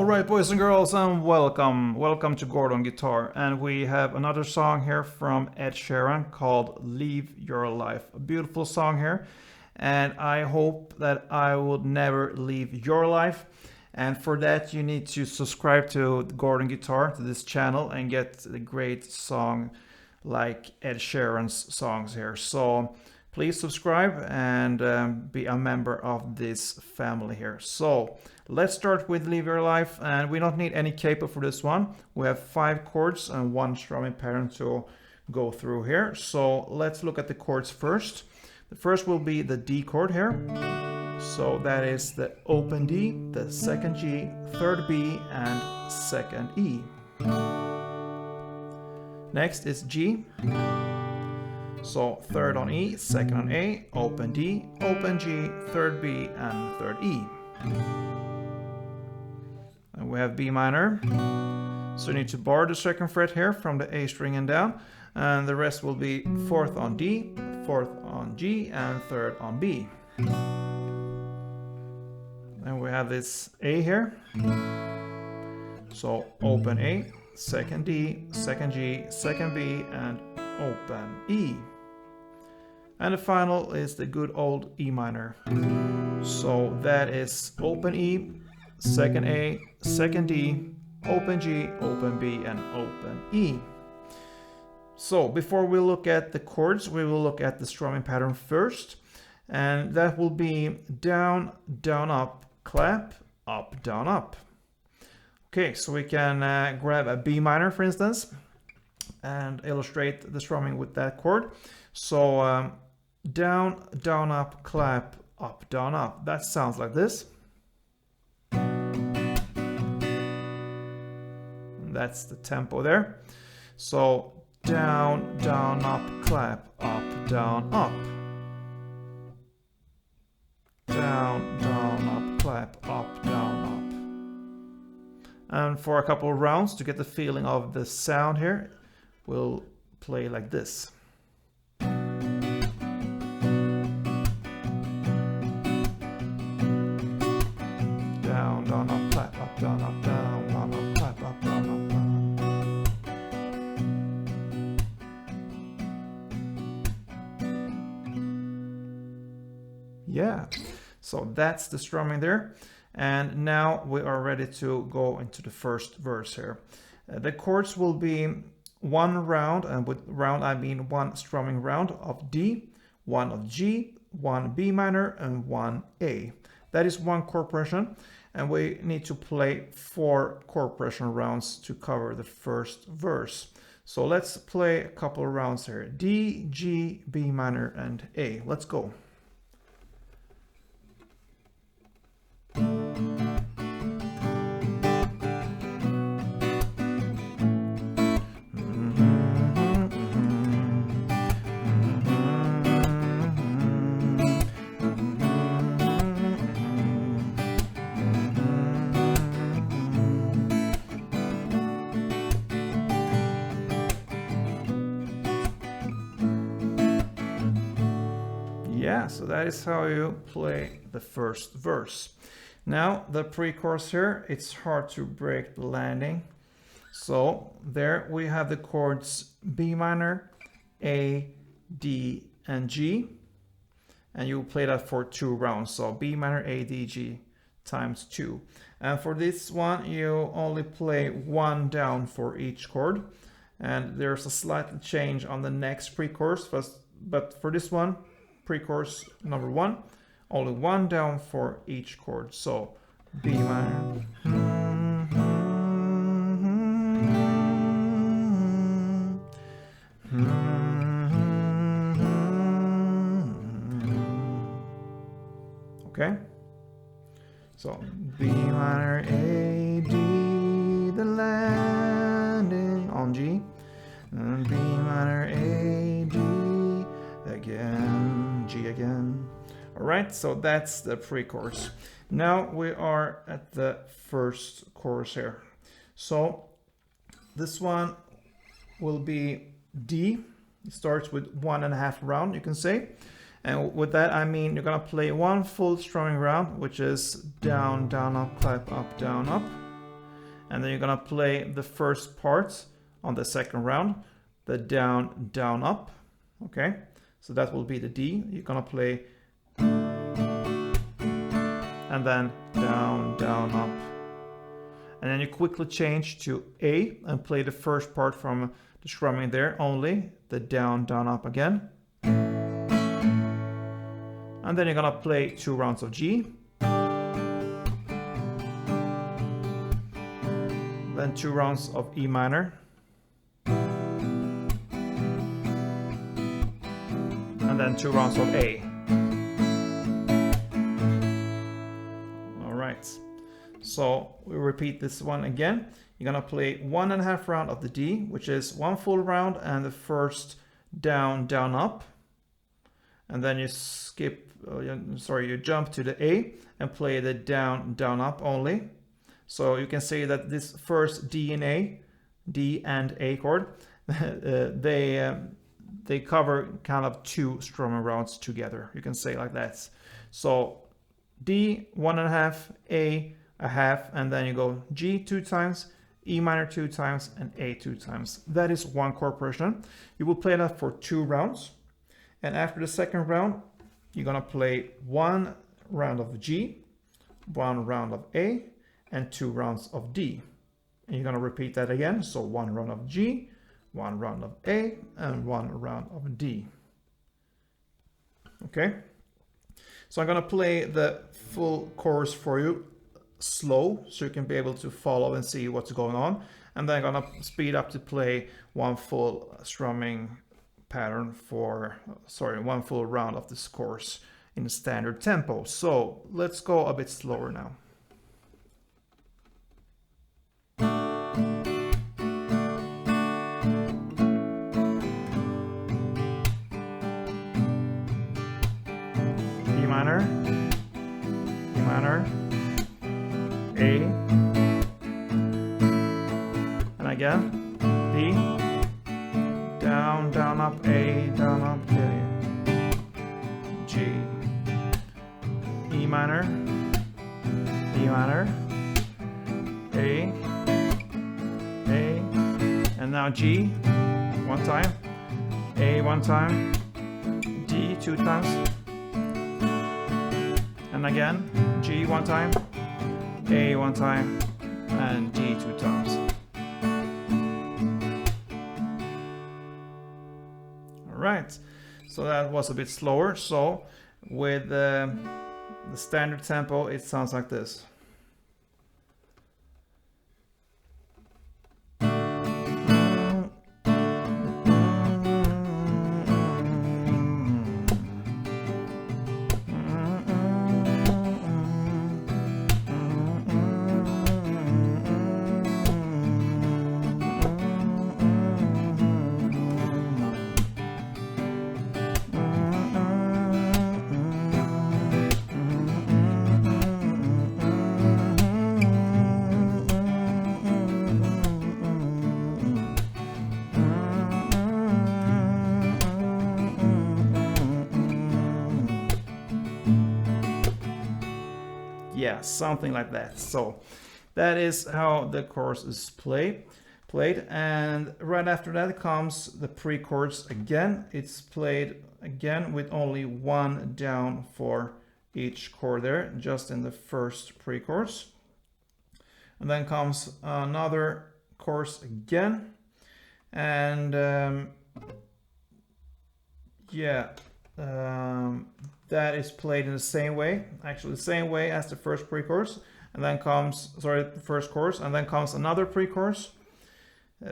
All right, boys and girls, and welcome to Gordon Guitar. And we have another song here from Ed Sheeran called Leave Your Life. A beautiful song here, and I hope that I would never leave your life. And for that, you need to subscribe to Gordon Guitar, to this channel, and get the great song like Ed Sheeran's songs here. So please subscribe and be a member of this family here. So let's start with Live Your Life, and we don't need any capo for this one. We have 5 chords and 1 strumming pattern to go through here. So let's look at the chords first. The first will be the D chord here. So that is the open D, the 2nd G, 3rd B, and 2nd E. Next is G. So 3rd on E, 2nd on A, open D, open G, 3rd B, and 3rd E. And we have B minor. So you need to bar the 2nd fret here from the A string and down. And the rest will be 4th on D, 4th on G, and 3rd on B. And we have this A here. So open A, 2nd D, 2nd G, 2nd B, and open E. And the final is the good old E minor. So that is open E, 2nd A, 2nd D, open G, open B, and open E. So before we look at the chords, we will look at the strumming pattern first. And that will be down, down, up, clap, up, down, up. Okay, so we can grab a B minor, for instance, and illustrate the strumming with that chord. So down, down, up, clap, up, down, up. That sounds like this. And that's the tempo there. So down, down, up, clap, up, down, up. Down, down, up, clap, up, down, up. And for a couple of rounds to get the feeling of the sound here, we'll play like this. Down, down, up, clap, up, down, up, down, down, up, clap, up, down, up, down. Yeah, so that's the strumming there. And now we are ready to go into the first verse here. The chords will be 1 round, and with round I mean 1 strumming round of D, 1 of G, 1 B minor, and 1 A. That is 1 chord progression, and we need to play 4 chord progression rounds to cover the first verse. So let's play a couple of rounds here. D, G, B minor, and A. Let's go. Yeah, so that is how you play the first verse. Now the pre-chorus here, it's hard to break the landing. So there we have the chords B minor, A, D, and G. And you play that for 2 rounds. So B minor, A, D, G times 2. And for this one, you only play 1 down for each chord. And there's a slight change on the next pre-chorus, but for this one, pre-chorus number 1, only 1 down for each chord. So B minor. Okay, so B minor, A, D, the landing on G, and B minor, A, D, again, G again. All right, so that's the pre-chorus. Now we are at the first chorus here. So this one will be D. It starts with 1.5 round, you can say. And with that, I mean you're gonna play 1 full strumming round, which is down, down, up, clap, up, down, up. and then you're gonna play the first part on the second round, the down, down, up. Okay, so that will be the D. You're gonna play, and then down, down, up. And then you quickly change to A and play the first part from the strumming there only, the down, down, up again. And then you're gonna play 2 rounds of G. Then 2 rounds of E minor. And then 2 rounds of A. All right. So we repeat this one again. You're gonna play 1.5 round of the D, which is 1 full round and the first down, down, up. And then you you jump to the A and play the down, down, up only. So you can say that this first D and A chord, they cover kind of 2 strumming rounds together. You can say like that. So D 1.5, A 1/2, and then you go G 2 times, E minor 2 times, and A 2 times. That is 1 chord progression. You will play that for 2 rounds. And after the second round, you're gonna play 1 round of G, 1 round of A, and 2 rounds of D. And you're gonna repeat that again. So 1 round of G, 1 round of A, and 1 round of D. Okay? So I'm gonna play the full chorus for you slow, so you can be able to follow and see what's going on. And then I'm gonna speed up to play 1 full strumming pattern for, 1 full round of this chorus in standard tempo. So let's go a bit slower now. E minor, E minor, A, and again, D, down, down, up, A, down, up, A, G, E minor, E minor, A, and now G, 1 time, A 1 time, D 2 times, and again, G 1 time, A 1 time, and D 2 times. Alright, so that was a bit slower. So with the standard tempo, it sounds like this. Yeah, something like that. So that is how the chorus is played. And right after that comes the pre-chorus again. It's played again with only 1 down for each chord there, just in the first pre-chorus. And then comes another chorus again. And that is played in the same way, actually the same way as the first pre-chorus, and then comes, the first chorus, and then comes another pre-chorus,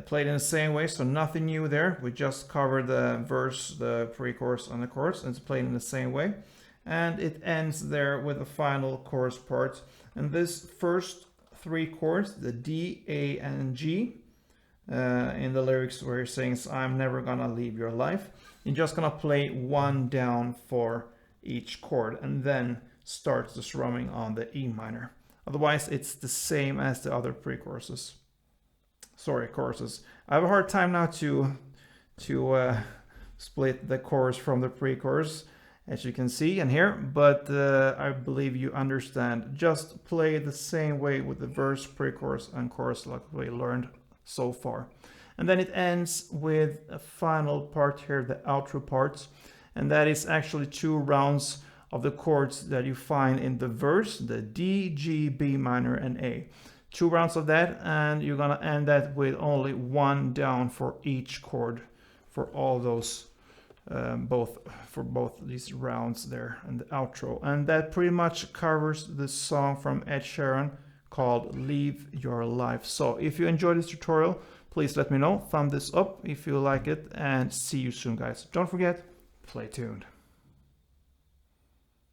played in the same way, so nothing new there. We just covered the verse, the pre-chorus, and the chorus, and it's played in the same way. And it ends there with the final chorus part. And this first 3 chords, the D, A, and G, in the lyrics where it sings, "I'm never gonna leave your life," you're just gonna play 1 down for each chord and then start the strumming on the E minor. Otherwise, it's the same as the other pre-choruses. Choruses. I have a hard time now to split the chorus from the pre-chorus, as you can see and hear, but I believe you understand. Just play the same way with the verse, pre-chorus, and chorus like we learned so far. And then it ends with a final part here, the outro parts, and that is actually 2 rounds of the chords that you find in the verse, the D, G, B minor, and A. 2 rounds of that, and you're gonna end that with only 1 down for each chord for all those both these rounds there and the outro. And that pretty much covers the song from Ed Sheeran called Live Your Life. So if you enjoyed this tutorial, please let me know, thumb this up if you like it, and see you soon, guys. Don't forget, play tuned.